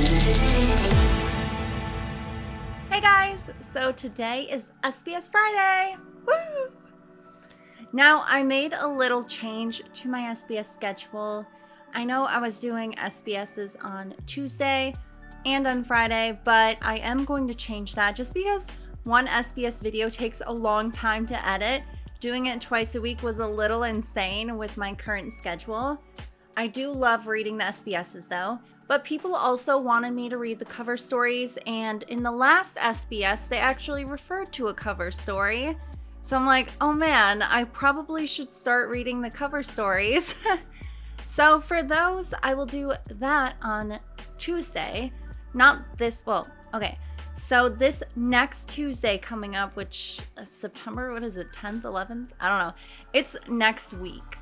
Hey guys, so today is SBS Friday. Woo! Now I made a little change to my SBS schedule. I know I was doing SBS's on Tuesday and on Friday, but I am going to change that just because one SBS video takes a long time to edit. Doing it twice a week was a little insane with my current schedule. I do love reading the SBS's though, but people also wanted me to read the cover stories, and in the last SBS, they actually referred to a cover story. So I'm like, oh man, I probably should start reading the cover stories. So for those, I will do that on Tuesday. Not this, well, okay. So this next Tuesday coming up, which September, what is it, 10th, 11th? I don't know. It's next week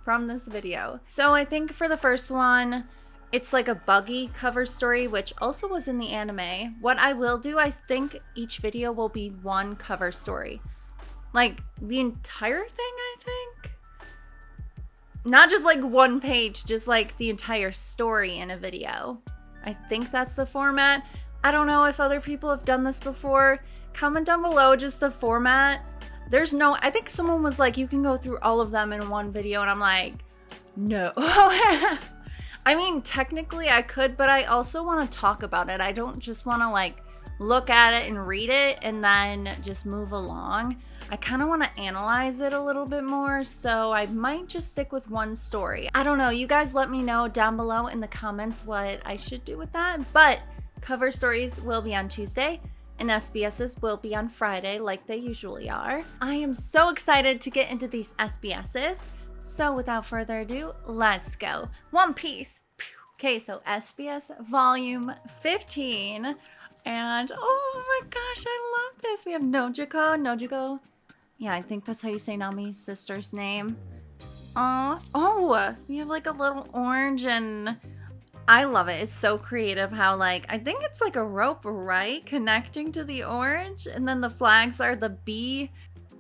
from this video. So I think for the first one, it's like a buggy cover story, which also was in the anime. What I will do, I think each video will be one cover story. Like the entire thing, I think. Not just like one page, just like the entire story in a video. I think that's the format. I don't know if other people have done this before. Comment down below just the format. There's no, I think someone was like, you can go through all of them in one video, and I'm like, no. I mean, technically I could, but I also want to talk about it. I don't just want to like look at it and read it and then just move along. I kind of want to analyze it a little bit more, so I might just stick with one story. I don't know, you guys let me know down below in the comments what I should do with that, but cover stories will be on Tuesday and SBS's will be on Friday like they usually are. I am so excited to get into these SBS's. So without further ado, let's go. One Piece. Okay, so SBS volume 15. And oh my gosh, I love this. We have Nojiko. Yeah, I think that's how you say Nami's sister's name. Oh, we have like a little orange, and I love it. It's so creative how like, I think it's like a rope, right? Connecting to the orange, and then the flags are the bee.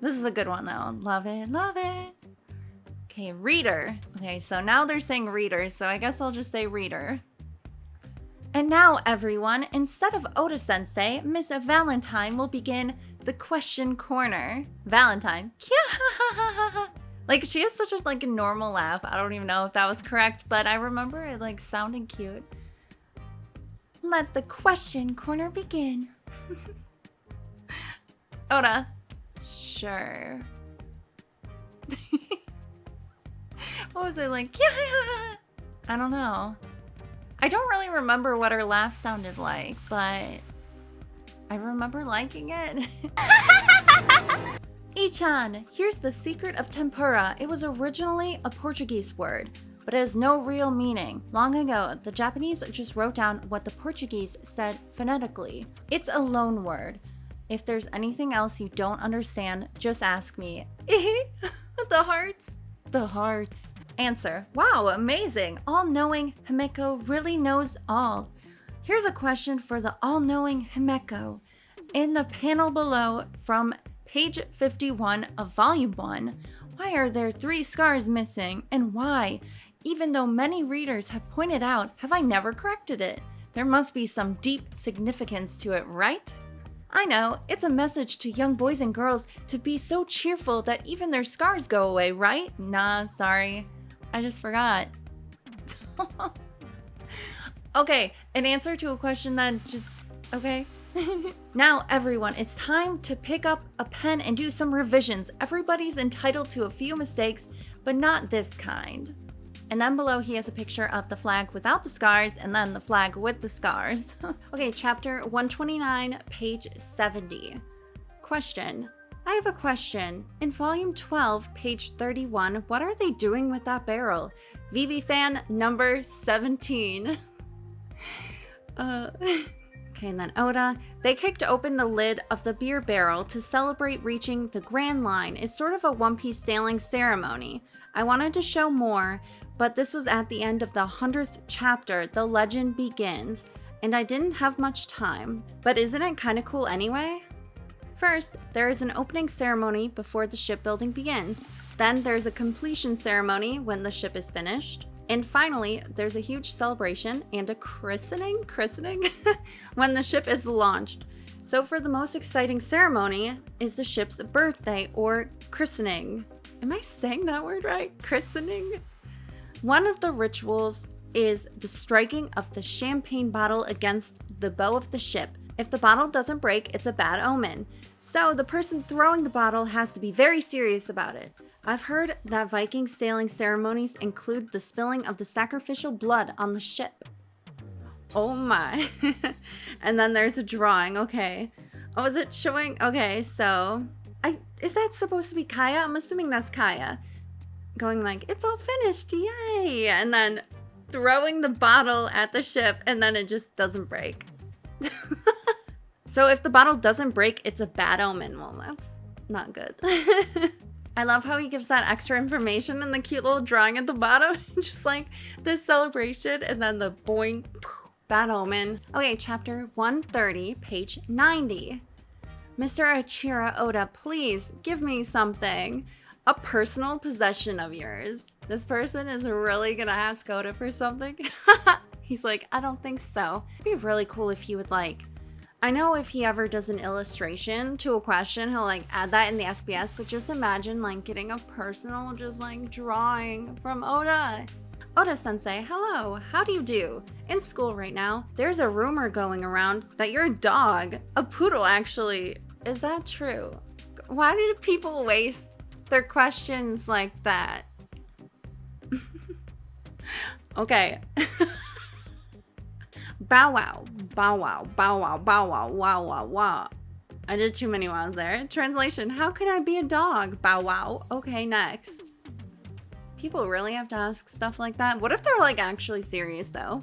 This is a good one though. Love it, love it. Okay, reader. Okay, so now they're saying reader, so I guess I'll just say reader. And now, everyone, instead of Oda-sensei, Miss Valentine will begin the question corner. Valentine. Like, she has such a like normal laugh. I don't even know if that was correct, but I remember it like sounding cute. Let the question corner begin. Oda. Sure. What was it like? I don't know. I don't really remember what her laugh sounded like, but I remember liking it. Ichan, here's the secret of tempura. It was originally a Portuguese word, but it has no real meaning. Long ago, the Japanese just wrote down what the Portuguese said phonetically. It's a loan word. If there's anything else you don't understand, just ask me. The hearts. The hearts. Answer. Wow, amazing. All-knowing Himeko really knows all. Here's a question for the all-knowing Himeko. In the panel below from page 51 of volume 1, why are there 3 scars missing, and why? Even though many readers have pointed out, have I never corrected it? There must be some deep significance to it, right? I know, it's a message to young boys and girls to be so cheerful that even their scars go away, right? Nah, sorry. I just forgot. Okay, an answer to a question then just, okay. Now everyone, it's time to pick up a pen and do some revisions. Everybody's entitled to a few mistakes, but not this kind. And then below he has a picture of the flag without the scars and then the flag with the scars. Okay, chapter 129, page 70. Question. I have a question. In volume 12, page 31, what are they doing with that barrel? Vivi fan number 17. Okay, and then Oda. They kicked open the lid of the beer barrel to celebrate reaching the Grand Line. It's sort of a One Piece sailing ceremony. I wanted to show more, but this was at the end of the 100th chapter, The Legend Begins, and I didn't have much time. But isn't it kind of cool anyway? First, there is an opening ceremony before the shipbuilding begins. Then there's a completion ceremony when the ship is finished. And finally, there's a huge celebration and a christening when the ship is launched. So for the most exciting ceremony is the ship's birthday or christening. Am I saying that word right? Christening? One of the rituals is the striking of the champagne bottle against the bow of the ship. If the bottle doesn't break, it's a bad omen. So the person throwing the bottle has to be very serious about it. I've heard that Viking sailing ceremonies include the spilling of the sacrificial blood on the ship. Oh my. And then there's a drawing, okay. Oh, is it showing? Okay, so... is that supposed to be Kaya? I'm assuming that's Kaya. Going like, it's all finished, yay! And then throwing the bottle at the ship, and then it just doesn't break. So if the bottle doesn't break, it's a bad omen. Well, that's not good. I love how he gives that extra information in the cute little drawing at the bottom. Just like this celebration and then the boing, bad omen. Okay, chapter 130, page 90. Mr. Eiichiro Oda, please give me something. A personal possession of yours. This person is really gonna ask Oda for something. He's like, I don't think so. It'd be really cool if he would like, I know if he ever does an illustration to a question, he'll like add that in the SBS, but just imagine like getting a personal just like drawing from Oda. Oda sensei, hello, how do you do? In school right now, there's a rumor going around that your dog, a poodle actually, is that true? Why do people waste their questions like that? Okay. Bow wow, bow wow, bow wow, bow wow, wow, wow, wow. I did too many wows there. Translation, how can I be a dog? Bow wow. Okay, next. People really have to ask stuff like that? What if they're like actually serious though?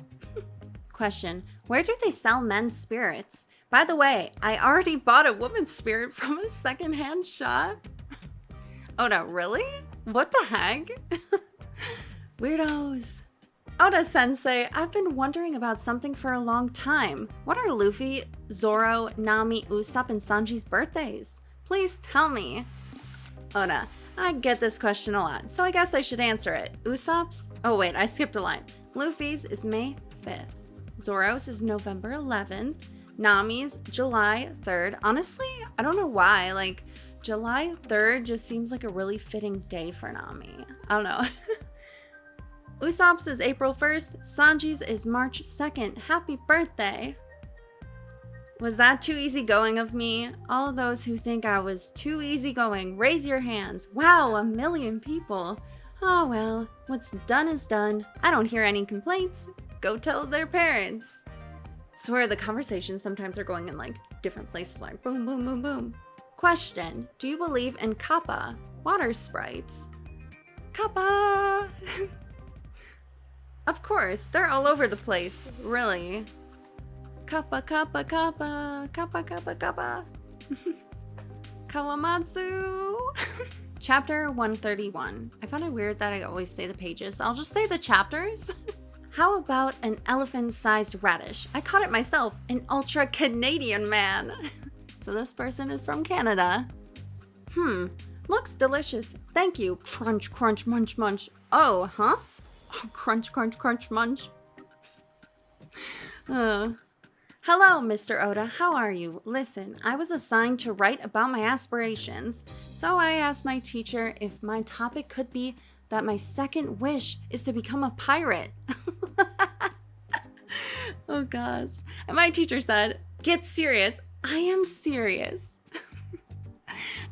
Question, where do they sell men's spirits? By the way, I already bought a woman's spirit from a secondhand shop. Oda, really? What the heck? Weirdos. Oda sensei, I've been wondering about something for a long time. What are Luffy, Zoro, Nami, Usopp, and Sanji's birthdays? Please tell me. Oda, I get this question a lot, so I guess I should answer it. Usopp's? Oh wait, I skipped a line. Luffy's is May 5th. Zoro's is November 11th. Nami's July 3rd. Honestly, I don't know why. Like, July 3rd just seems like a really fitting day for Nami. I don't know. Usopp's is April 1st. Sanji's is March 2nd. Happy birthday. Was that too easygoing of me? All those who think I was too easygoing, raise your hands. Wow, 1 million people. Oh well, what's done is done. I don't hear any complaints. Go tell their parents. Swear the conversations sometimes are going in like different places, like boom, boom, boom, boom. Question, do you believe in kappa, water sprites? Kappa! Of course, they're all over the place, really. Kappa, kappa, kappa, kappa, kappa, kappa. Kawamatsu. Chapter 131. I find it weird that I always say the pages. I'll just say the chapters. How about an elephant-sized radish? I caught it myself, an ultra-Canadian man. So this person is from Canada. Looks delicious. Thank you. Crunch, crunch, munch, munch. Oh, huh? Oh, crunch, crunch, crunch, munch. Hello, Mr. Oda. How are you? Listen, I was assigned to write about my aspirations. So I asked my teacher if my topic could be that my second wish is to become a pirate. Oh gosh. And my teacher said, get serious. I am serious.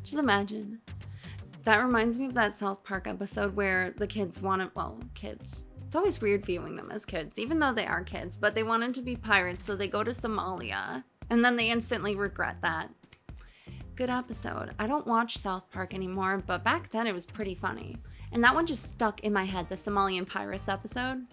Just imagine. That reminds me of that South Park episode where the kids wanted, well, kids. It's always weird viewing them as kids, even though they are kids, but they wanted to be pirates, so they go to Somalia. And then they instantly regret that. Good episode. I don't watch South Park anymore, but back then it was pretty funny. And that one just stuck in my head, the Somalian pirates episode.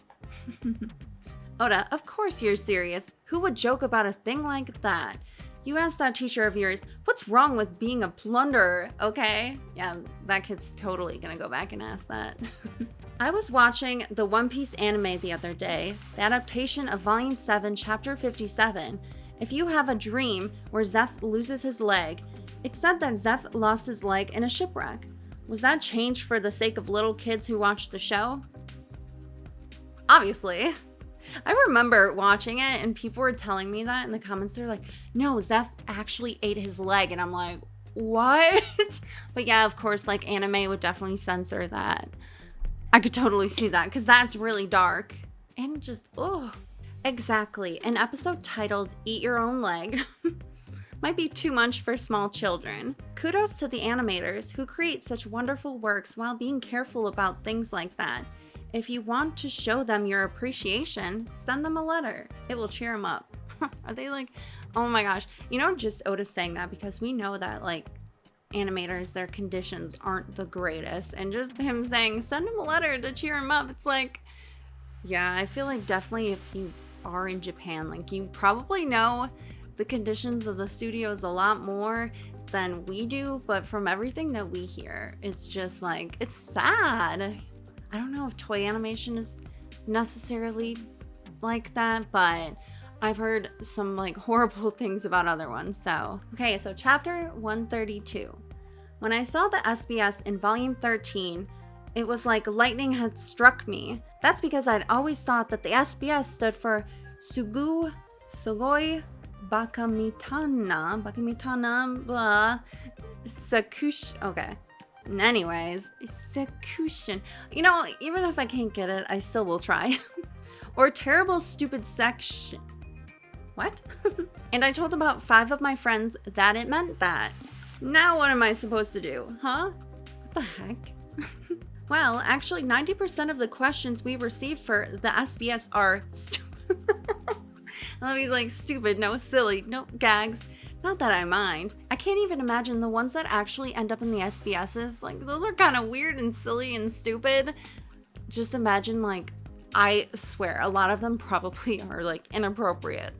Oda, of course you're serious. Who would joke about a thing like that? You asked that teacher of yours, what's wrong with being a plunderer, okay? Yeah, that kid's totally gonna go back and ask that. I was watching the One Piece anime the other day, the adaptation of Volume 7, Chapter 57. If you have a dream where Zeph loses his leg, it said that Zeph lost his leg in a shipwreck. Was that changed for the sake of little kids who watched the show? obviously. I remember watching it and people were telling me that in the comments. They're like, no, Zeph actually ate his leg. And I'm like, what? But yeah, of course, like anime would definitely censor that. I could totally see that because that's really dark. And just, oh. Exactly. An episode titled Eat Your Own Leg might be too much for small children. Kudos to the animators who create such wonderful works while being careful about things like that. If you want to show them your appreciation, send them a letter. It will cheer them up. Are they like, oh my gosh. You know, just Oda saying that because we know that like animators, their conditions aren't the greatest. And just him saying, send him a letter to cheer him up. It's like, yeah, I feel like definitely if you are in Japan, like you probably know the conditions of the studios a lot more than we do. But from everything that we hear, it's just like, it's sad. I don't know if Toei animation is necessarily like that, but I've heard some like horrible things about other ones. So, okay, so chapter 132. When I saw the SBS in volume 13, it was like lightning had struck me. That's because I'd always thought that the SBS stood for Sugoi Bakamitana, blah, Sakush, okay. Anyways, Sakushin. You know, even if I can't get it, I still will try. Or terrible stupid section. What? And I told about 5 of my friends that it meant that. Now what am I supposed to do? Huh? What the heck? Well, actually 90% of the questions we received for the SBS are stupid. He's like, stupid, no, silly, no, gags. Not that I mind. I can't even imagine the ones that actually end up in the SBSs. Like, those are kind of weird and silly and stupid. Just imagine, like, I swear, a lot of them probably are, like, inappropriate.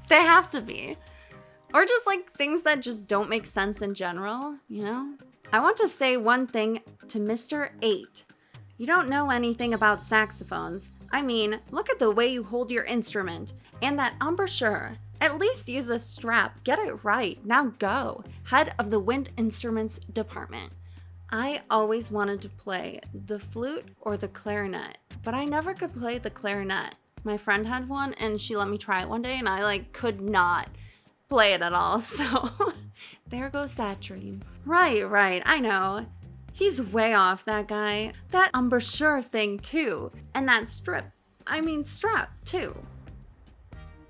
They have to be. Or just, like, things that just don't make sense in general, you know? I want to say one thing to Mr. 8. You don't know anything about saxophones. I mean, look at the way you hold your instrument. And that embouchure. At least use a strap. Get it right. Now go. Head of the wind instruments department. I always wanted to play the flute or the clarinet, but I never could play the clarinet. My friend had one and she let me try it one day and I like could not play it at all. So there goes that dream. Right. I know. He's way off, that guy. That embouchure thing too. And that strap too.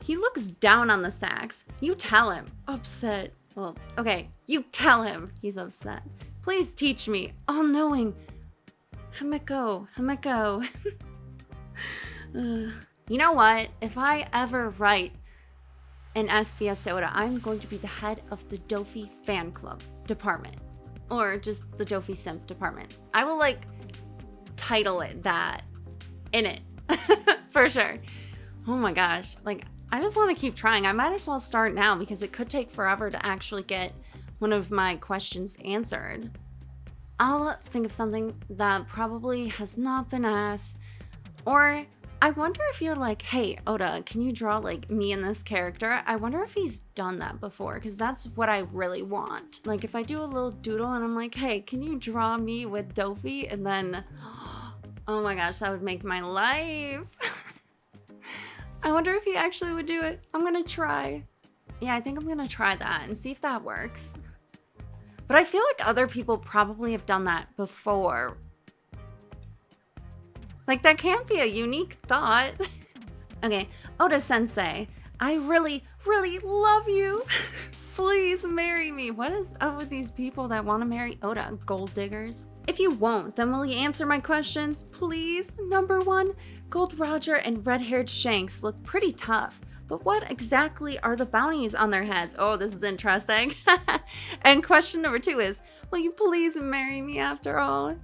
He looks down on the sax. You tell him. Upset. Well, okay. You tell him he's upset. Please teach me. All-knowing. Hameko. You know what? If I ever write an SBS Oda, I'm going to be the head of the Dofi fan club department. Or just the Dofi simp department. I will, like, title it that in it. For sure. Oh my gosh. Like, I just want to keep trying. I might as well start now because it could take forever to actually get one of my questions answered. I'll think of something that probably has not been asked. Or I wonder if you're like, hey, Oda, can you draw like me and this character? I wonder if he's done that before because that's what I really want. Like if I do a little doodle and I'm like, hey, can you draw me with Dofi? And then, oh my gosh, that would make my life. I wonder if he actually would do it. I'm gonna try. Yeah, I think I'm gonna try that and see if that works. But I feel like other people probably have done that before. Like, that can't be a unique thought. Okay, Oda-sensei, I really, really love you. Please marry me. What is up with these people that want to marry Oda? Gold diggers? If you won't, then will you answer my questions, please? Number 1, Gold Roger and red-haired Shanks look pretty tough. But what exactly are the bounties on their heads? Oh, this is interesting. And question number 2 is, will you please marry me after all?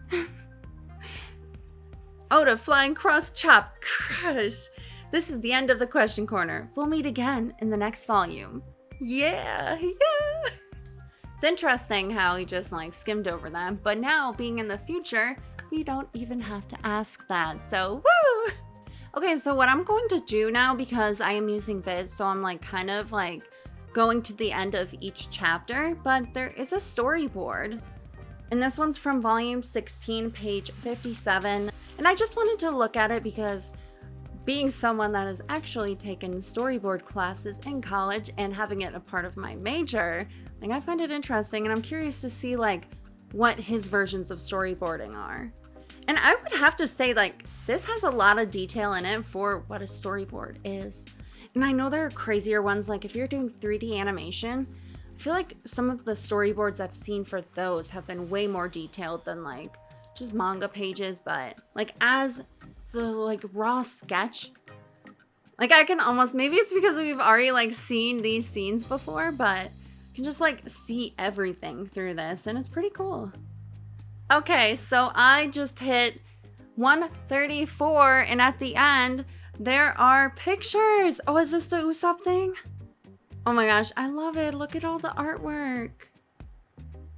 Oda flying cross chop crush. This is the end of the question corner. We'll meet again in the next volume. Yeah. It's interesting how he just like skimmed over that, but now being in the future, we don't even have to ask that. So woo! Okay, so what I'm going to do now, because I am using Viz, so I'm like kind of like going to the end of each chapter, but there is a storyboard. And this one's from volume 16, page 57. And I just wanted to look at it because being someone that has actually taken storyboard classes in college and having it a part of my major, like I find it interesting and I'm curious to see like what his versions of storyboarding are. And I would have to say like this has a lot of detail in it for what a storyboard is. And I know there are crazier ones, like if you're doing 3D animation, I feel like some of the storyboards I've seen for those have been way more detailed than like just manga pages, but like as the like raw sketch, like I can almost, maybe it's because we've already like seen these scenes before, but you can just like see everything through this and it's pretty cool. Okay, so I just hit 134 and at the end there are pictures. Oh, is this the Usopp thing? Oh my gosh, I love it. Look at all the artwork.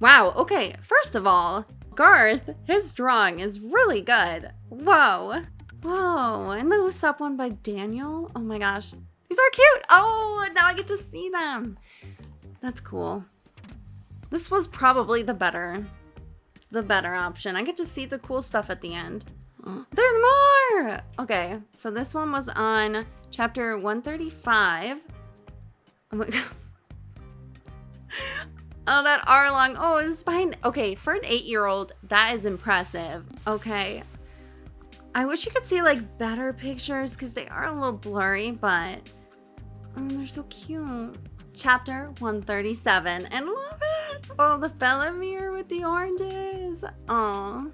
Wow, okay, first of all, Garth, his drawing is really good. Whoa. Whoa, and the Usopp one by Daniel. Oh my gosh, these are cute. Oh, now I get to see them. That's cool. This was probably the better option. I get to see the cool stuff at the end. Oh, there's more. Okay, so this one was on chapter 135. Oh my god. Oh, that Arlong. Oh, it was fine. Okay, for an 8-year-old, that is impressive. Okay. I wish you could see like better pictures because they are a little blurry, but oh, they're so cute. Chapter 137, and love it. Oh, the Bellamere with the oranges. Oh,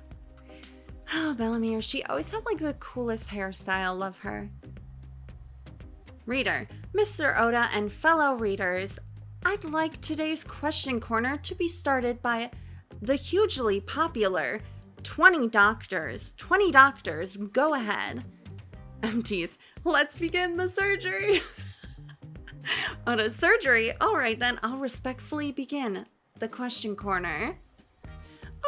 Bellamere. She always had like the coolest hairstyle. Love her. Reader, Mr. Oda and fellow readers, I'd like today's question corner to be started by the hugely popular 20 doctors. 20 doctors, go ahead. Geez, let's begin the surgery. Oda, surgery? Alright then, I'll respectfully begin the question corner.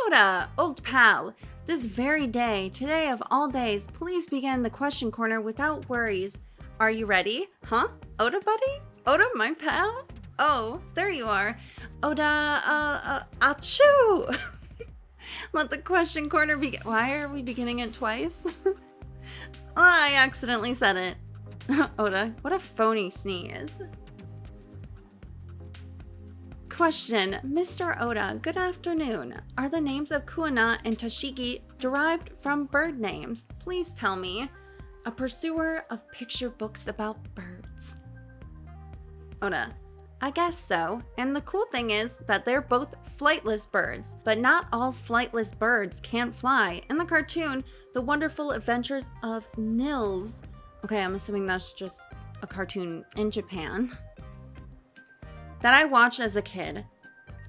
Oda, old pal, this very day, today of all days, please begin the question corner without worries. Are you ready? Huh? Oda buddy? Oda, my pal? Oh, there you are. Oda, achoo! Let the question corner begin. Why are we beginning it twice? Oh, I accidentally said it. Oda, what a phony sneeze. Question, Mr. Oda, good afternoon. Are the names of Kuina and Tashigi derived from bird names? Please tell me. A pursuer of picture books about birds. Oda, I guess so. And the cool thing is that they're both flightless birds, but not all flightless birds can't fly. In the cartoon, The Wonderful Adventures of Nils. Okay, I'm assuming that's just a cartoon in Japan. That I watched as a kid.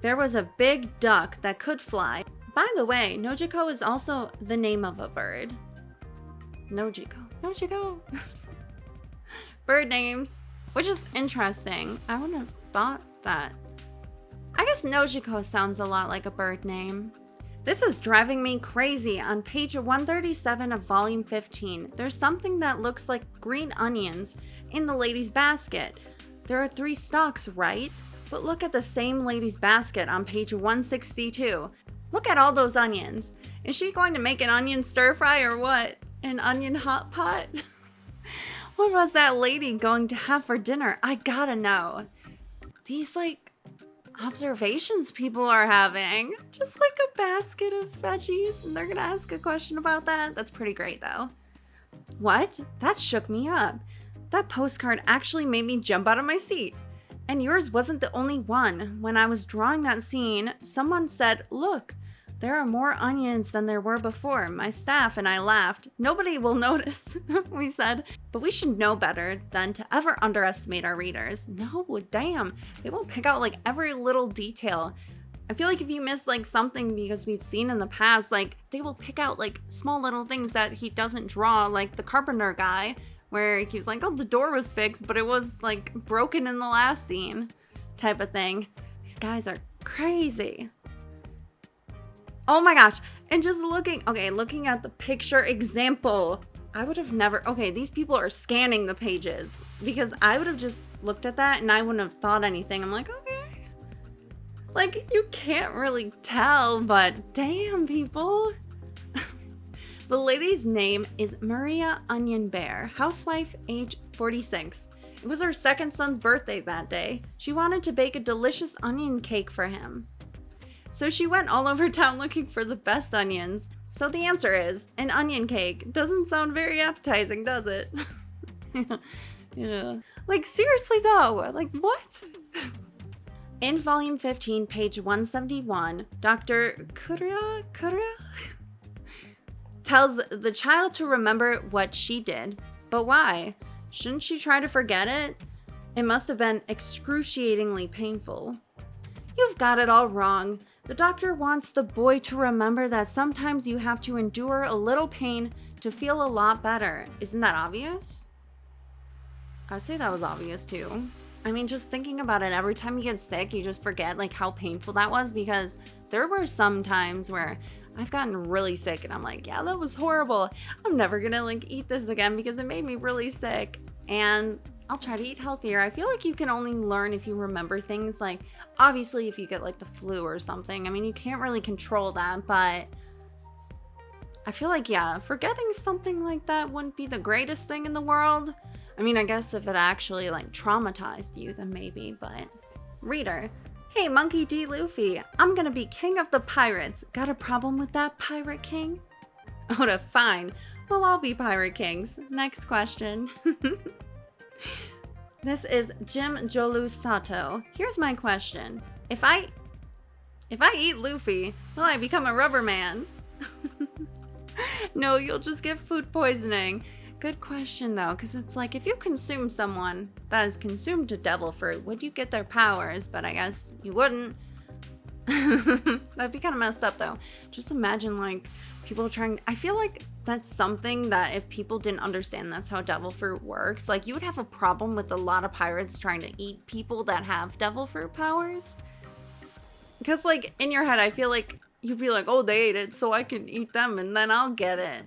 There was a big duck that could fly. By the way, Nojiko is also the name of a bird. Nojiko. Bird names. Which is interesting. I wouldn't have thought that. I guess Nojiko sounds a lot like a bird name. This is driving me crazy. On page 137 of volume 15, there's something that looks like green onions in the lady's basket. There are 3 stalks, right? But look at the same lady's basket on page 162. Look at all those onions. Is she going to make an onion stir fry or what? An onion hot pot? What was that lady going to have for dinner? I gotta know. These like observations people are having. Just like a basket of veggies and they're gonna ask a question about that. That's pretty great though. What? That shook me up. That postcard actually made me jump out of my seat. And yours wasn't the only one. When I was drawing that scene, someone said, look, there are more onions than there were before. My staff and I laughed. Nobody will notice, we said. But we should know better than to ever underestimate our readers. No, damn. They won't pick out like every little detail. I feel like if you miss like something because we've seen in the past, like they will pick out like small little things that he doesn't draw, like the carpenter guy, where he was like, oh, the door was fixed, but it was like broken in the last scene type of thing. These guys are crazy. Oh my gosh. And just looking at the picture example, I would have never, these people are scanning the pages because I would have just looked at that and I wouldn't have thought anything. I'm like, okay. Like, you can't really tell, but damn, people. The lady's name is Maria Onion Bear, housewife, age 46. It was her second son's birthday that day. She wanted to bake a delicious onion cake for him. So she went all over town looking for the best onions. So the answer is an onion cake. Doesn't sound very appetizing, does it? Yeah. Like, seriously though, like what? In volume 15, page 171, Dr. Kuria tells the child to remember what she did. But why? Shouldn't she try to forget it? It must have been excruciatingly painful. You've got it all wrong. The doctor wants the boy to remember that sometimes you have to endure a little pain to feel a lot better. Isn't that obvious? I'd say that was obvious too. I mean, just thinking about it, every time you get sick, you just forget like how painful that was, because there were some times where I've gotten really sick and I'm like, yeah, that was horrible. I'm never gonna like eat this again because it made me really sick. And I'll try to eat healthier. I feel like you can only learn if you remember things. Like, obviously, if you get like the flu or something, I mean, you can't really control that, but I feel like, yeah, forgetting something like that wouldn't be the greatest thing in the world. I mean, I guess if it actually like traumatized you, then maybe, but reader. Hey, Monkey D. Luffy, I'm gonna be king of the pirates. Got a problem with that, Pirate King? Oda, fine. We'll all be Pirate Kings. Next question. This is Jim Jolu Sato. Here's my question. If I eat Luffy, will I become a rubber man? No, you'll just get food poisoning. Good question though, because it's like if you consume someone that is consumed to devil fruit, would you get their powers? But I guess you wouldn't. That'd be kind of messed up though. Just imagine like people trying. I feel like that's something that if people didn't understand that's how devil fruit works, like you would have a problem with a lot of pirates trying to eat people that have devil fruit powers. Because like in your head, I feel like you'd be like, oh, they ate it, so I can eat them and then I'll get it.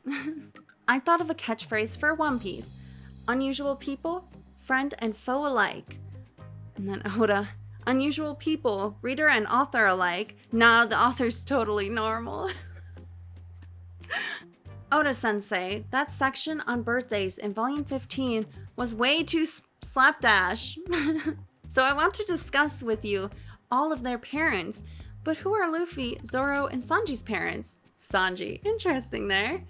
I thought of a catchphrase for One Piece. Unusual people, friend and foe alike. And then Oda, unusual people, reader and author alike. Nah, the author's totally normal. Oda-sensei, that section on birthdays in volume 15 was way too slapdash. So I want to discuss with you all of their parents. But who are Luffy, Zoro, and Sanji's parents? Sanji, interesting there.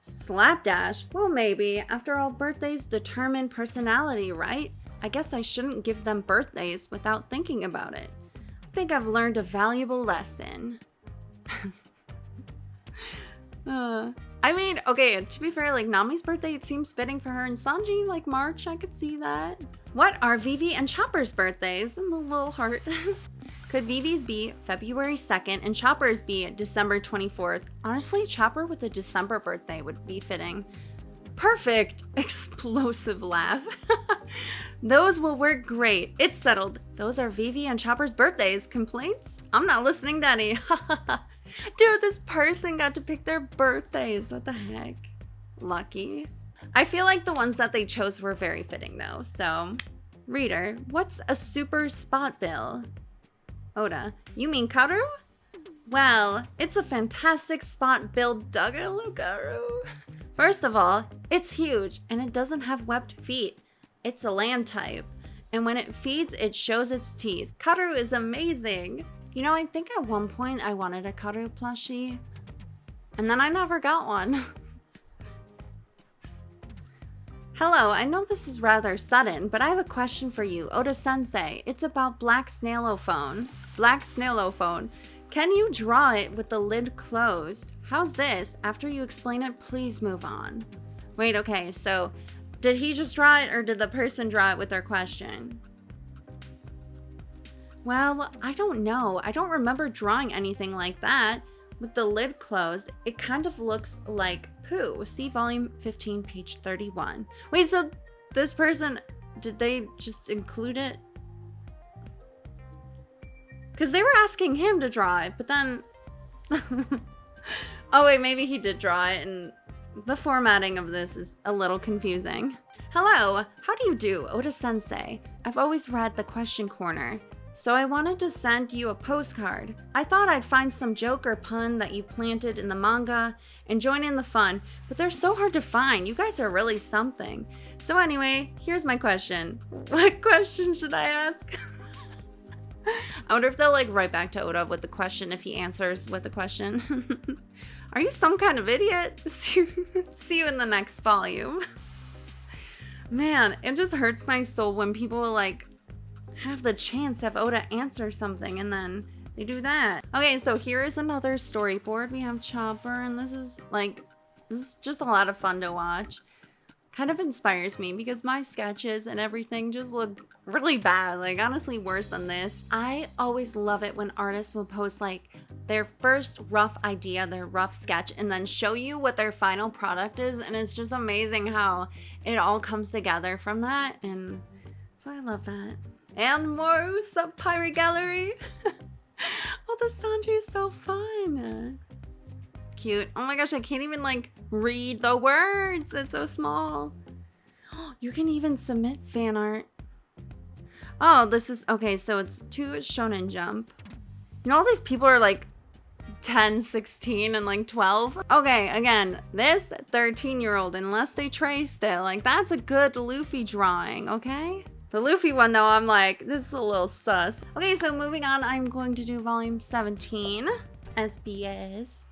Slapdash? Well, maybe. After all, birthdays determine personality, right? I guess I shouldn't give them birthdays without thinking about it. I think I've learned a valuable lesson. I mean, okay, to be fair, like, Nami's birthday, it seems fitting for her, and Sanji, like, March, I could see that. What are Vivi and Chopper's birthdays? And the little heart. Could Vivi's be February 2nd and Chopper's be December 24th? Honestly, Chopper with a December birthday would be fitting. Perfect! Explosive laugh. Those will work great. It's settled. Those are Vivi and Chopper's birthdays. Complaints? I'm not listening to any. Dude, this person got to pick their birthdays. What the heck? Lucky. I feel like the ones that they chose were very fitting though. So, reader, what's a super spot bill? Oda, you mean Karu? Well, it's a fantastic spot billed Dagalugaru. First of all, it's huge and it doesn't have webbed feet. It's a land type. And when it feeds, it shows its teeth. Karu is amazing. You know, I think at one point I wanted a Karu plushie. And then I never got one. Hello, I know this is rather sudden, but I have a question for you, Oda-sensei. It's about Black Snail-o-phone. Black Snail-o-phone. Can you draw it with the lid closed? How's this? After you explain it, please move on. Wait, okay, so did he just draw it or did the person draw it with their question? Well, I don't know. I don't remember drawing anything like that. With the lid closed, it kind of looks like poo. See volume 15, page 31. Wait, so this person, did they just include it? Because they were asking him to draw it, but then... Oh wait, maybe he did draw it, and the formatting of this is a little confusing. Hello, how do you do, Oda-sensei? I've always read the question corner. So I wanted to send you a postcard. I thought I'd find some joke or pun that you planted in the manga and join in the fun, but they're so hard to find. You guys are really something. So anyway, here's my question. What question should I ask? I wonder if they'll like write back to Oda with the question if he answers with the question. Are you some kind of idiot? See you in the next volume. Man, it just hurts my soul when people like have the chance to have Oda answer something and then they do that. Okay, so here is another storyboard. We have Chopper, and this is just a lot of fun to watch. Kind of inspires me because my sketches and everything just look really bad, like honestly worse than this. I always love it when artists will post like their first rough idea, their rough sketch, and then show you what their final product is, and it's just amazing how it all comes together from that, and so I love that. And more Usopp Pirate Gallery. Oh, the Sanji is so fun. Cute. Oh my gosh, I can't even like read the words. It's so small. You can even submit fan art. Oh, this is okay. So it's to Shonen Jump. You know, all these people are like 10, 16, and like 12. Okay, again, this 13-year-old, unless they traced it, like that's a good Luffy drawing, okay? The Luffy one, though, I'm like, this is a little sus. Okay, so moving on, I'm going to do volume 17, SBS.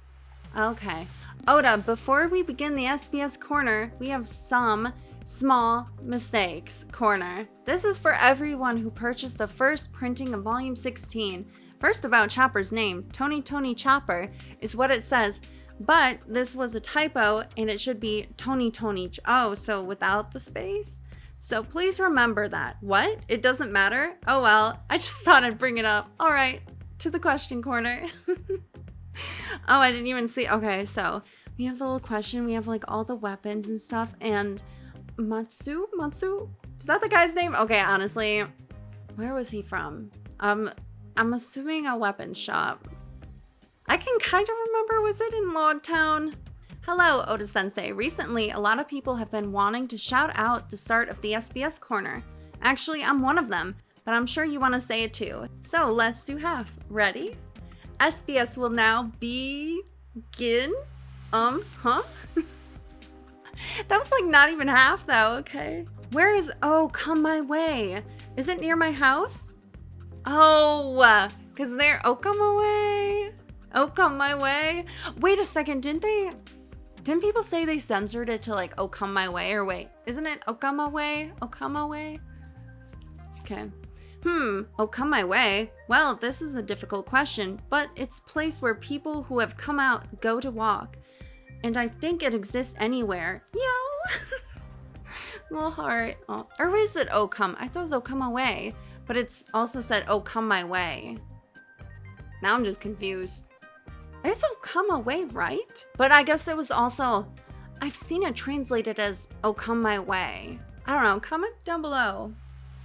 Okay. Oda, before we begin the SBS corner, we have some small mistakes corner. This is for everyone who purchased the first printing of volume 16. First, about Chopper's name, Tony Chopper, is what it says, but this was a typo, and it should be Tony. Oh, so without the space? So please remember that. What? It doesn't matter? Oh well, I just thought I'd bring it up. All right, to the question corner. Oh, I didn't even see. Okay, so we have the little question. We have like all the weapons and stuff. And Matsu? Is that the guy's name? Okay, honestly, where was he from? I'm assuming a weapons shop. I can kind of remember, was it in Logtown? Hello, Oda-sensei. Recently, a lot of people have been wanting to shout out the start of the SBS corner. Actually, I'm one of them, but I'm sure you want to say it too. So let's do half. Ready? SBS will now begin. Huh? That was like not even half though, okay. Where is Oh Come My Way? Is it near my house? Oh, because they're Oh Come Away. Oh Come My Way. Wait a second, didn't people say they censored it to like Oh Come My Way? Or wait, isn't it Oh Come Away? Oh Come Away? Okay. Oh Come My Way? Well, this is a difficult question, but it's a place where people who have come out go to walk. And I think it exists anywhere. Yo! Little heart. Oh. Or is it Oh Come? I thought it was Oh Come Away, but it's also said Oh Come My Way. Now I'm just confused. It's Oh Come Away, right? But I guess it was also, I've seen it translated as Oh Come My Way. I don't know, comment down below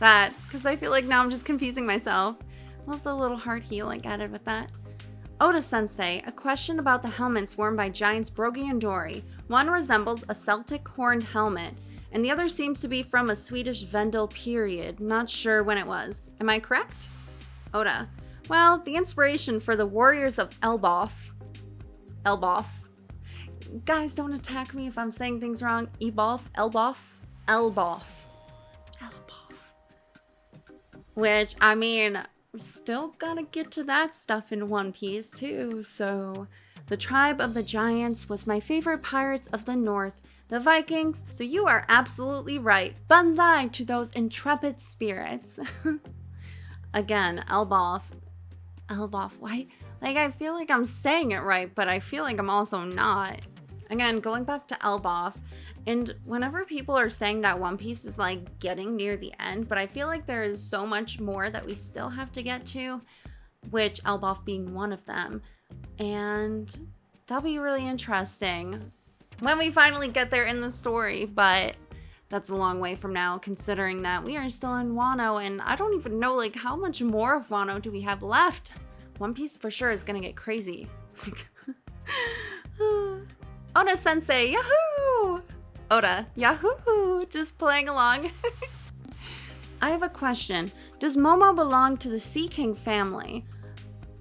that, because I feel like now I'm just confusing myself. Love the little heart healing added with that. Oda-sensei, a question about the helmets worn by giants Brogy and Dory. One resembles a Celtic horned helmet, and the other seems to be from a Swedish Vendel period. Not sure when it was. Am I correct? Oda, well, the inspiration for the warriors of Elbaf. Guys, don't attack me if I'm saying things wrong. Elbaf. Which, I mean, we're still gonna get to that stuff in One Piece too, so. The tribe of the giants was my favorite pirates of the north, the Vikings, so you are absolutely right. Banzai to those intrepid spirits. Again, Elbaf, why? Like, I feel like I'm saying it right, but I feel like I'm also not. Again, going back to Elbaf, and whenever people are saying that One Piece is like getting near the end, but I feel like there is so much more that we still have to get to, which Elbaf being one of them. And that'll be really interesting when we finally get there in the story, but that's a long way from now, considering that we are still in Wano, and I don't even know like how much more of Wano do we have left. One Piece for sure is gonna get crazy. Oda sensei, yahoo! Oda, yahoo! Just playing along. I have a question. Does Momo belong to the Sea King family?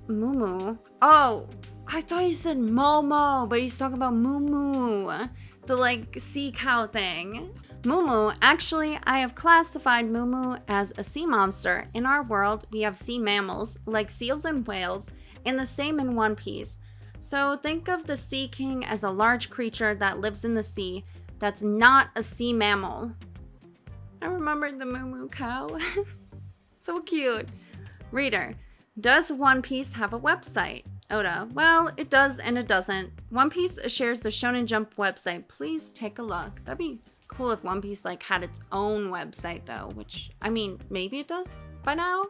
Mumu. Oh, I thought he said Momo, but he's talking about Mumu, the like sea cow thing. Mumu, actually, I have classified Mumu as a sea monster. In our world, we have sea mammals, like seals and whales, and the same in One Piece. So think of the Sea King as a large creature that lives in the sea that's not a sea mammal. I remembered the Mumu cow. So cute. Reader, does One Piece have a website? Oda, well, it does and it doesn't. One Piece shares the Shonen Jump website. Please take a look. That'd be cool if One Piece like had its own website though, which, I mean, maybe it does by now?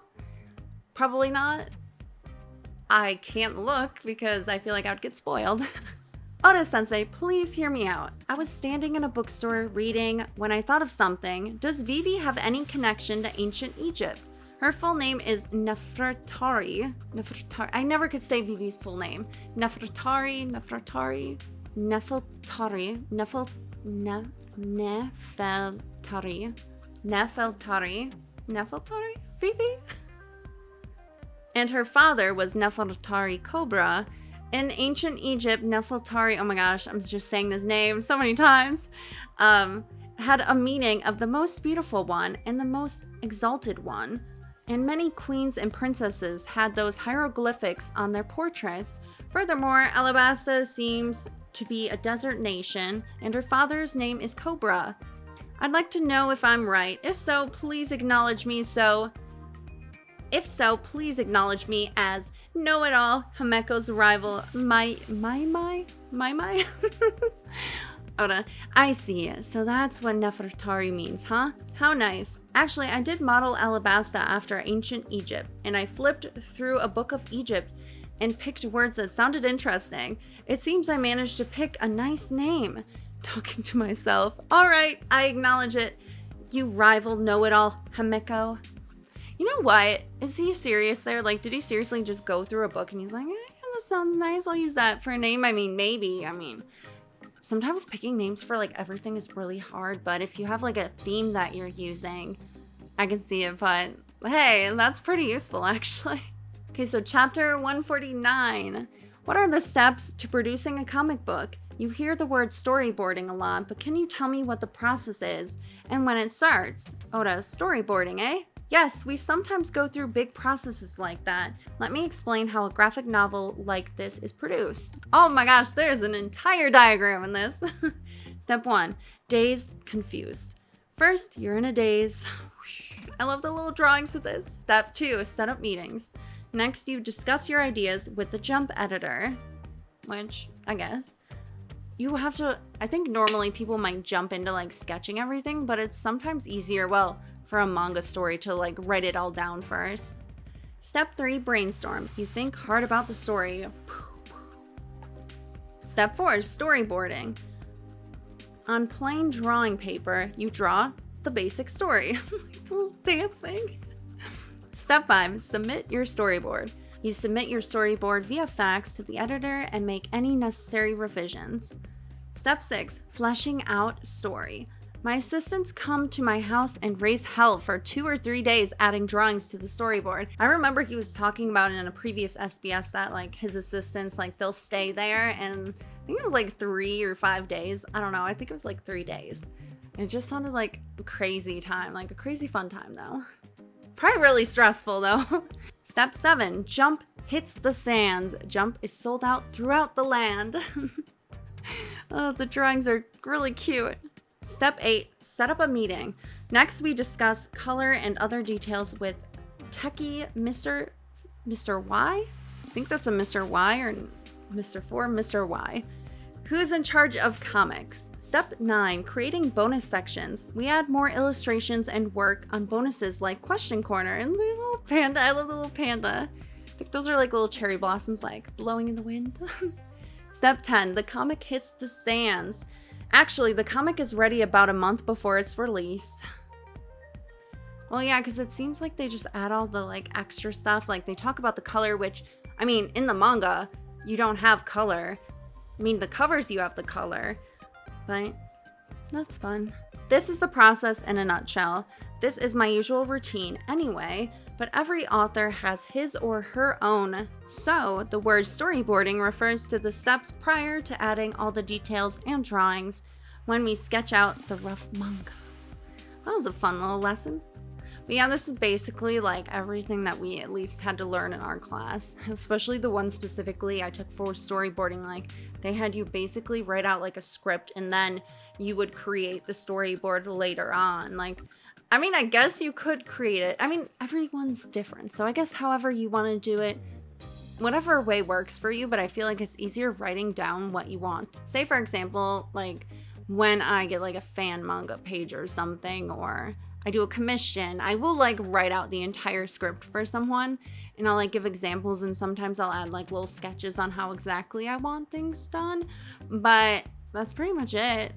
Probably not. I can't look because I feel like I would get spoiled. Oda-sensei, please hear me out. I was standing in a bookstore reading when I thought of something. Does Vivi have any connection to ancient Egypt? Her full name is Nefertari. I never could say Vivi's full name. Nefertari. Vivi? And her father was Nefertari Cobra. In ancient Egypt, Nefertari, oh my gosh, I'm just saying this name so many times, had a meaning of the most beautiful one and the most exalted one. And many queens and princesses had those hieroglyphics on their portraits. Furthermore, Alabasta seems to be a desert nation, and her father's name is Cobra. I'd like to know if I'm right. If so, please acknowledge me as know-it-all Hameko's rival, my. Oda, I see. So that's what Nefertari means, huh? How nice. Actually, I did model Alabasta after ancient Egypt, and I flipped through a book of Egypt and picked words that sounded interesting. It seems I managed to pick a nice name. Talking to myself. Alright, I acknowledge it. You rival know-it-all Hameko. You know what? Is he serious there? Like, did he seriously just go through a book and he's like, yeah, that sounds nice. I'll use that for a name. I mean, maybe. Sometimes picking names for like everything is really hard, but if you have like a theme that you're using, I can see it, but hey, that's pretty useful actually. Okay, so chapter 149. What are the steps to producing a comic book? You hear the word storyboarding a lot, but can you tell me what the process is and when it starts? Oda, storyboarding, eh? Yes, we sometimes go through big processes like that. Let me explain how a graphic novel like this is produced. Oh my gosh, there's an entire diagram in this. Step 1, dazed, confused. First, you're in a daze. I love the little drawings of this. Step 2, set up meetings. Next, you discuss your ideas with the jump editor, which, I guess. You have to, I think normally people might jump into like sketching everything, but it's sometimes easier, well, for a manga story to like write it all down first. Step 3, brainstorm. You think hard about the story. Step 4, storyboarding. On plain drawing paper, you draw the basic story. Dancing. Step 5, submit your storyboard. You submit your storyboard via fax to the editor and make any necessary revisions. Step 6, fleshing out story. My assistants come to my house and raise hell for 2 or 3 days adding drawings to the storyboard. I remember he was talking about in a previous SBS that like his assistants, like they'll stay there and I think it was like 3 or 5 days. I don't know. I think it was like 3 days. It just sounded like a crazy time, like a crazy fun time though. Probably really stressful though. Step 7, jump hits the sands. Jump is sold out throughout the land. Oh, the drawings are really cute. Step 8, set up a meeting. Next, we discuss color and other details with techie Mr. Y? I think that's a Mr. Y or Mr. 4, Mr. Y. Who's in charge of comics? Step 9, creating bonus sections. We add more illustrations and work on bonuses like Question Corner and the little panda. I love the little panda. I think those are like little cherry blossoms like blowing in the wind. Step 10, the comic hits the stands. Actually, the comic is ready about a month before it's released. Well, yeah, because it seems like they just add all the like extra stuff. Like they talk about the color, which, I mean, in the manga, you don't have color. I mean, the covers you have the color, but That's fun. This is the process in a nutshell. This is my usual routine anyway, but every author has his or her own. So the word storyboarding refers to the steps prior to adding all the details and drawings when we sketch out the rough manga. That was a fun little lesson. But yeah, this is basically like everything that we at least had to learn in our class, especially the one specifically I took for storyboarding. Like, they had you basically write out like a script and then you would create the storyboard later on. Like, I mean, I guess you could create it. I mean, everyone's different, so I guess however you want to do it, whatever way works for you, but I feel like it's easier writing down what you want. Say, for example, like when I get like a fan manga page or something, or I do a commission, I will like write out the entire script for someone and I'll like give examples, and sometimes I'll add like little sketches on how exactly I want things done, but that's pretty much it.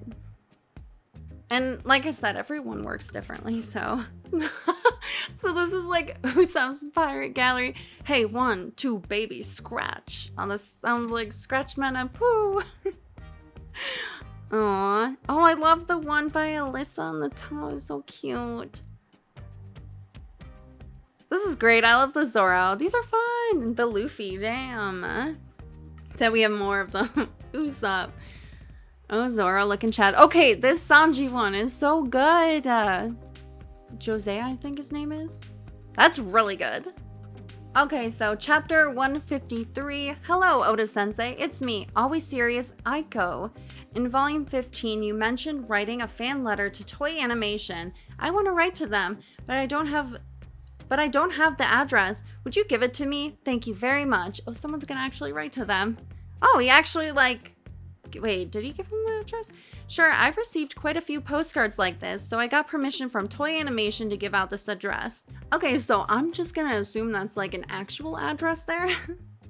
And like I said, everyone works differently, so so this is like Usopp's pirate gallery. Hey, 1, 2, baby, scratch. Oh, this sounds like Scratch Man and Pooh. Aww. Oh, I love the one by Alyssa on the top. It's so cute. This is great. I love the Zoro. These are fun. The Luffy, damn. Then we have more of the Usopp. Oh, Zoro looking Chad. Okay, this Sanji one is so good. Jose, I think his name is. That's really good. Okay, so chapter 153. Hello, Oda-sensei. It's me, always serious, Aiko. In volume 15, you mentioned writing a fan letter to Toei Animation. I want to write to them, but I don't have the address. Would you give it to me? Thank you very much. Oh, someone's gonna actually write to them. Oh, he actually wait, did he give him the address? Sure, I've received quite a few postcards like this, so I got permission from Toei Animation to give out this address. Okay, so I'm just gonna assume that's like an actual address there.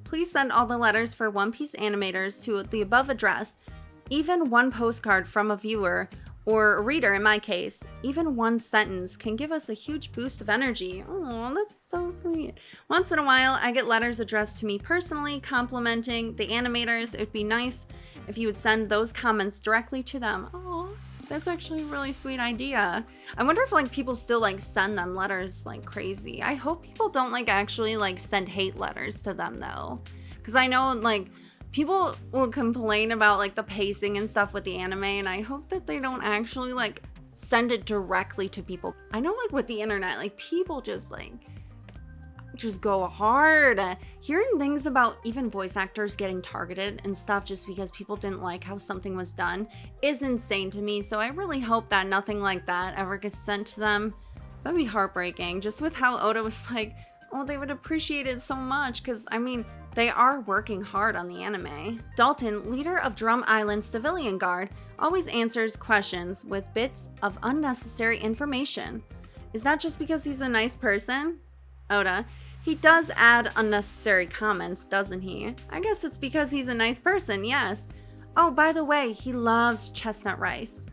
Please send all the letters for One Piece animators to the above address. Even one postcard from a viewer, or a reader in my case, even one sentence can give us a huge boost of energy. Oh, that's so sweet. Once in a while, I get letters addressed to me personally, complimenting the animators. It would be nice if you would send those comments directly to them. Oh, that's actually a really sweet idea. I wonder if like people still like send them letters like crazy. I hope people don't like actually like send hate letters to them though. Because I know like people will complain about like the pacing and stuff with the anime, and I hope that they don't actually like send it directly to people. I know like with the internet, like people just go hard. Hearing things about even voice actors getting targeted and stuff just because people didn't like how something was done is insane to me. So I really hope that nothing like that ever gets sent to them. That'd be heartbreaking, just with how Oda was like, oh, they would appreciate it so much, because I mean, they are working hard on the anime. Dalton, leader of Drum Island Civilian Guard, always answers questions with bits of unnecessary information. Is that just because he's a nice person? Oda, he does add unnecessary comments, doesn't he? I guess it's because he's a nice person, yes. Oh, by the way, he loves chestnut rice.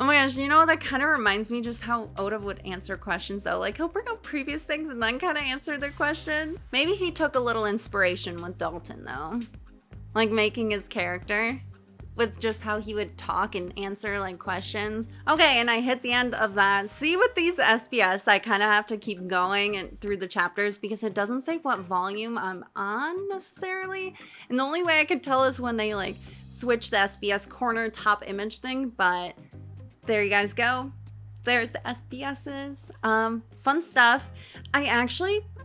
Oh my gosh, you know, that kind of reminds me just how Oda would answer questions though. Like, he'll bring up previous things and then kind of answer their question. Maybe he took a little inspiration with Dalton though. Like, making his character with just how he would talk and answer like questions. Okay, and I hit the end of that. See, with these SBS, I kind of have to keep going and through the chapters because it doesn't say what volume I'm on necessarily. And the only way I could tell is when they like switch the SBS corner top image thing, but there you guys go. There's the SBSs. Fun stuff. I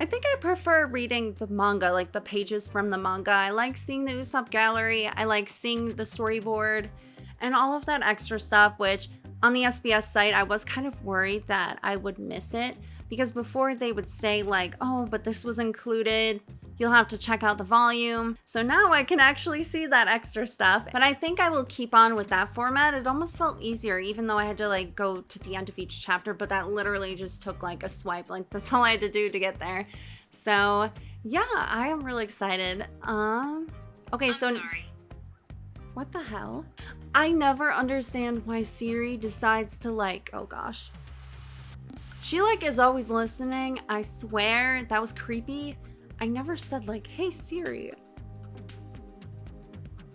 think I prefer reading the manga, like the pages from the manga. I like seeing the Usopp gallery. I like seeing the storyboard and all of that extra stuff, which on the SBS site, I was kind of worried that I would miss it because before they would say like, oh, but this was included. You'll have to check out the volume. So now I can actually see that extra stuff. But I think I will keep on with that format. It almost felt easier, even though I had to like go to the end of each chapter, but that literally just took like a swipe. Like that's all I had to do to get there. So yeah, I am really excited. Okay, so sorry. What the hell? I never understand why Siri decides to like, oh gosh. She like is always listening. I swear that was creepy. I never said like, hey Siri.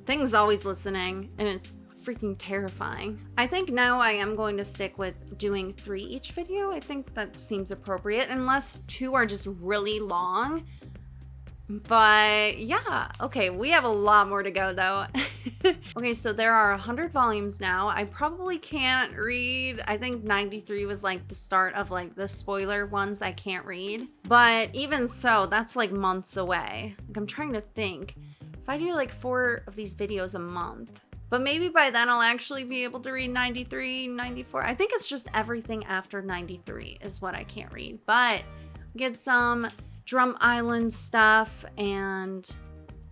Thing's always listening, and it's freaking terrifying. I think now I am going to stick with doing 3 each video. I think that seems appropriate, unless 2 are just really long. But yeah, okay, we have a lot more to go though. Okay, so there are 100 volumes now. I probably can't read. I think 93 was like the start of like the spoiler ones I can't read. But even so, that's like months away. Like, I'm trying to think. If I do like 4 of these videos a month, but maybe by then I'll actually be able to read 93, 94. I think it's just everything after 93 is what I can't read. But get some Drum Island stuff, and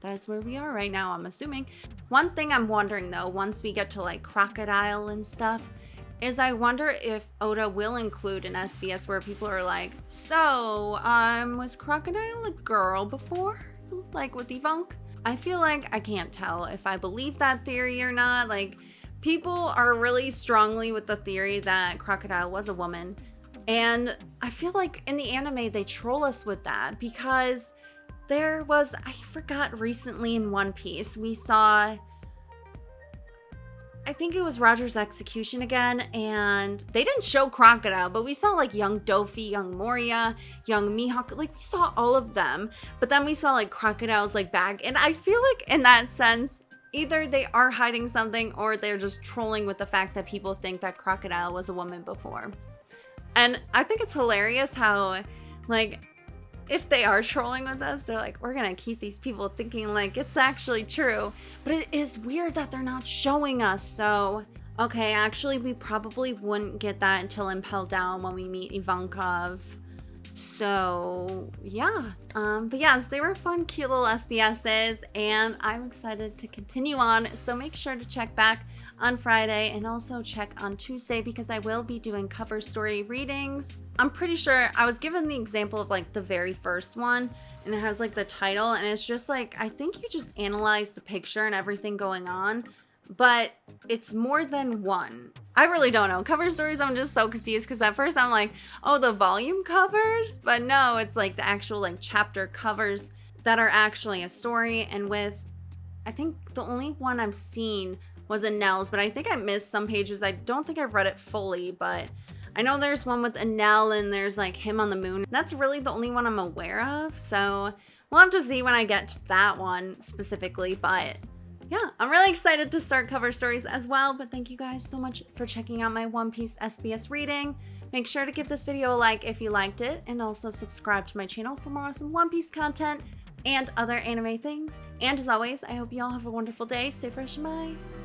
that's where we are right now, I'm assuming. One thing I'm wondering though, once we get to like Crocodile and stuff, is I wonder if Oda will include an SBS where people are like, so, was Crocodile a girl before? Like with Yvonne? I feel like I can't tell if I believe that theory or not. Like, people are really strongly with the theory that Crocodile was a woman. And I feel like in the anime, they troll us with that because there was, I forgot recently in One Piece, we saw, I think it was Roger's execution again, and they didn't show Crocodile, but we saw like young Dofi, young Moria, young Mihawk, like we saw all of them, but then we saw like Crocodile's like bag, and I feel like in that sense, either they are hiding something or they're just trolling with the fact that people think that Crocodile was a woman before. And I think it's hilarious how, like, if they are trolling with us, they're like, we're gonna keep these people thinking like it's actually true. But it is weird that they're not showing us, so... Okay, actually, we probably wouldn't get that until Impel Down when we meet Ivankov. So, yeah. But yes, they were fun, cute little SBSs, and I'm excited to continue on. So make sure to check back on Friday and also check on Tuesday because I will be doing cover story readings. I'm pretty sure I was given the example of like the very first one, and it has like the title, and it's just like, I think you just analyze the picture and everything going on, but it's more than one. I really don't know. Cover stories, I'm just so confused because at first I'm like, oh, the volume covers? But no, it's like the actual like chapter covers that are actually a story. And with, I think the only one I've seen was Annelle's, but I think I missed some pages. I don't think I've read it fully, but I know there's one with Annelle and there's like him on the moon. That's really the only one I'm aware of. So we'll have to see when I get to that one specifically, but yeah, I'm really excited to start cover stories as well, but thank you guys so much for checking out my One Piece SBS reading. Make sure to give this video a like if you liked it, and also subscribe to my channel for more awesome One Piece content and other anime things. And as always, I hope you all have a wonderful day. Stay fresh and bye.